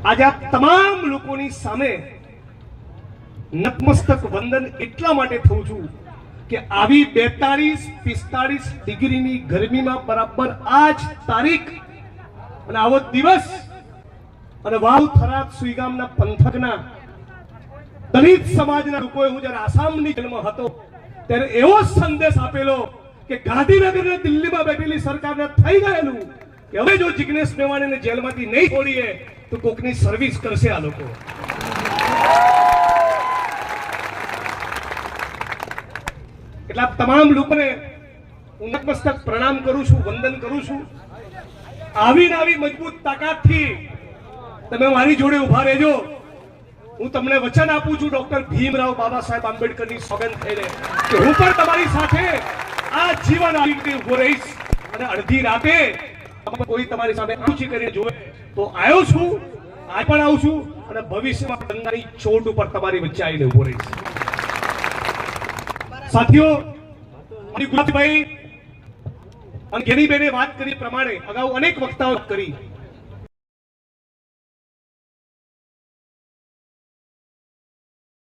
આજે આ તમામ લોકોની સામે નતમસ્તક વંદન એટલા માટે થઉં છું કે આવી 42-45 ડિગ્રીની ગરમીમાં બરાબર આ જ તારીખ અને આવો દિવસ અને વાવ થરાદ સુઈગામના પંથકના દલિત સમાજના લોકોએ હું જ્યારે આસામની જેલમાં હતો ત્યારે એવો સંદેશ આપેલો કે ગાંધીનગર અને દિલ્હીમાં બેઠેલી સરકારને થઈ ગયેલું કે હવે જો જિગ્નેશ મેવાણીને જેલમાંથી નહીં છોડીએ તો કોકની સર્વિસ કરશે આ લોકો. એટલે તમામ લોકોને હું નતમસ્તક પ્રણામ કરું છું, વંદન કરું છું. આવી મજબૂત તાકાતથી તમે મારી જોડે ઉભા રહેજો. હું તમને વચન આપું છું ડોક્ટર ભીમરાવ બાબા સાહેબ આંબેડકરની સોગંદ થઈને કે હું પણ તમારી સાથે આ જીવન આવી રીતે ઉભો રહીશ અને અડધી રાતે કોઈ તમારી સામે ઊંચી કરીને જોવે તો આવ્યો છું, આ પણ આવું છું અને ભવિષ્યમાં ગંગાની ચોટ ઉપર તમારી વચ્ચે આવીને ઉભો રહીશ. સાથીઓ, ગુલાબભાઈ અને ગેનીબેને વાત કરી પ્રમાણે અગાઉ અનેક વક્તાઓ કરી